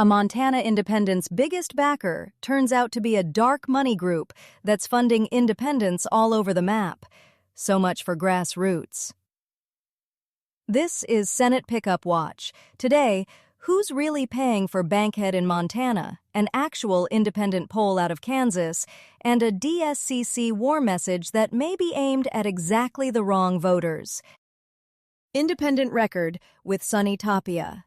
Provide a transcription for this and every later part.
A Montana independent's biggest backer turns out to be a dark money group that's funding independents all over the map. So much for grassroots. This is Senate Pickup Watch. Today, who's really paying for Bankhead in Montana, an actual independent poll out of Kansas, and a DSCC war message that may be aimed at exactly the wrong voters. Independent Record with Sunny Tapia.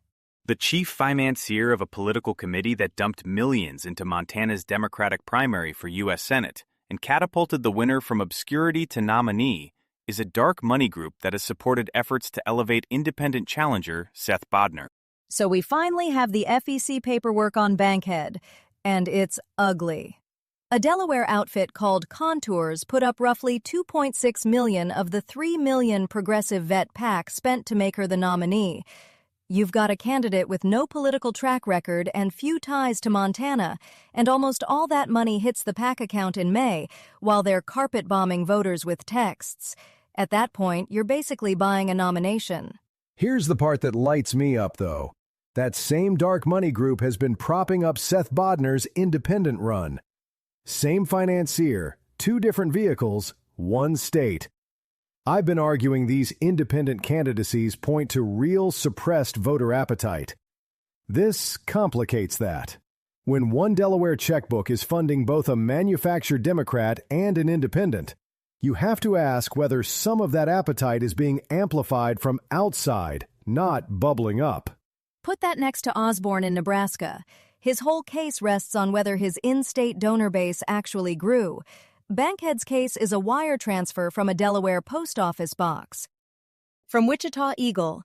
The chief financier of a political committee that dumped millions into Montana's Democratic primary for U.S. Senate and catapulted the winner from obscurity to nominee is a dark money group that has supported efforts to elevate independent challenger Seth Bodnar. So we finally have the FEC paperwork on Bankhead, and it's ugly. A Delaware outfit called Contours put up roughly $2.6 million of the $3 million progressive vet PAC spent to make her the nominee. You've got a candidate with no political track record and few ties to Montana, and almost all that money hits the PAC account in May, while they're carpet-bombing voters with texts. At that point, you're basically buying a nomination. Here's the part that lights me up, though. That same dark money group has been propping up Seth Bodnar's independent run. Same financier, two different vehicles, one state. I've been arguing these independent candidacies point to real suppressed voter appetite. This complicates that. When one Delaware checkbook is funding both a manufactured Democrat and an independent, you have to ask whether some of that appetite is being amplified from outside, not bubbling up. Put that next to Osborne in Nebraska. His whole case rests on whether his in-state donor base actually grew. Bankhead's case is a wire transfer from a Delaware post office box. From Wichita Eagle.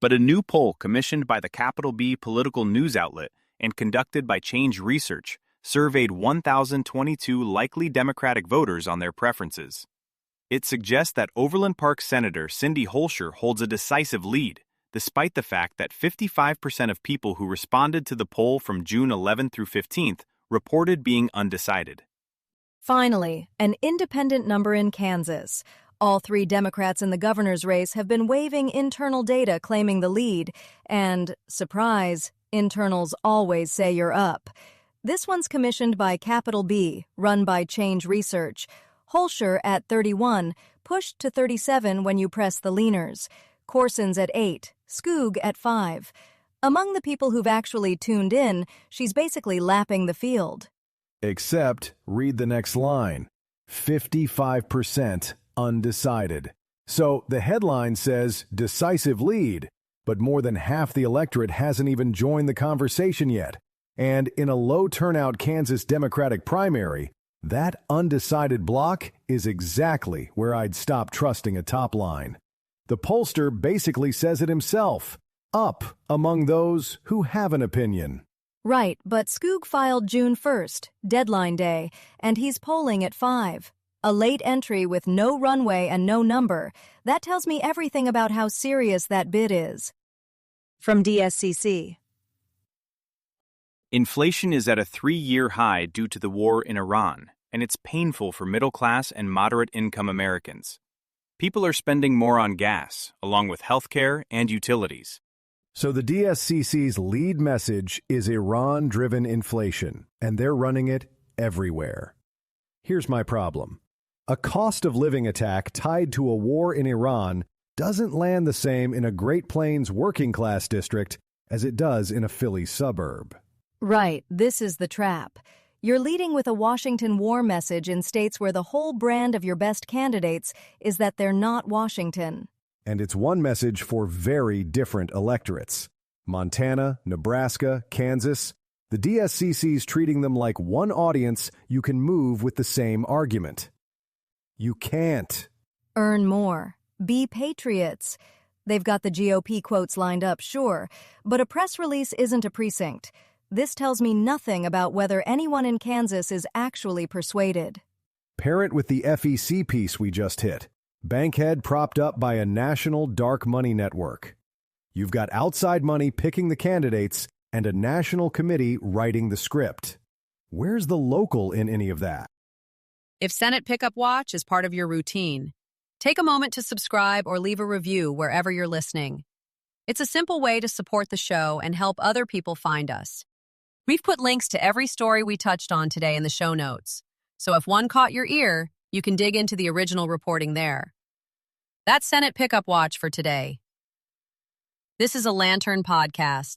But a new poll commissioned by the Capital B political news outlet and conducted by Change Research surveyed 1,022 likely Democratic voters on their preferences. It suggests that Overland Park Senator Cindy Holscher holds a decisive lead, despite the fact that 55% of people who responded to the poll from June 11 through 15th reported being undecided. Finally, an independent number in Kansas. All three Democrats in the governor's race have been waving internal data claiming the lead, and, surprise, internals always say you're up. This one's commissioned by Capital B, run by Change Research. Holscher at 31, pushed to 37 when you press the leaners. Corson's at 8, Skoog at 5. Among the people who've actually tuned in, she's basically lapping the field. Except, read the next line, 55% undecided. So the headline says decisive lead, but more than half the electorate hasn't even joined the conversation yet. And in a low turnout Kansas Democratic primary, that undecided block is exactly where I'd stop trusting a top line. The pollster basically says it himself, up among those who have an opinion. Right, but Skoog filed June 1st, deadline day, and he's polling at 5. A late entry with no runway and no number. That tells me everything about how serious that bid is. From DSCC. Inflation is at a 3-year high due to the war in Iran, and it's painful for middle-class and moderate-income Americans. People are spending more on gas, along with healthcare and utilities. So the DSCC's lead message is Iran-driven inflation, and they're running it everywhere. Here's my problem. A cost of living attack tied to a war in Iran doesn't land the same in a Great Plains working-class district as it does in a Philly suburb. Right, this is the trap. You're leading with a Washington war message in states where the whole brand of your best candidates is that they're not Washington. And it's one message for very different electorates. Montana, Nebraska, Kansas. The DSCC's treating them like one audience you can move with the same argument. You can't. Earn more. Be patriots. They've got the GOP quotes lined up, sure, but a press release isn't a precinct. This tells me nothing about whether anyone in Kansas is actually persuaded. Pair it with the FEC piece we just hit. Bankhead propped up by a national dark money network. You've got outside money picking the candidates and a national committee writing the script. Where's the local in any of that? If Senate Pickup Watch is part of your routine, take a moment to subscribe or leave a review wherever you're listening. It's a simple way to support the show and help other people find us. We've put links to every story we touched on today in the show notes, so if one caught your ear, you can dig into the original reporting there. That's Senate Pickup Watch for today. This is a Lantern podcast.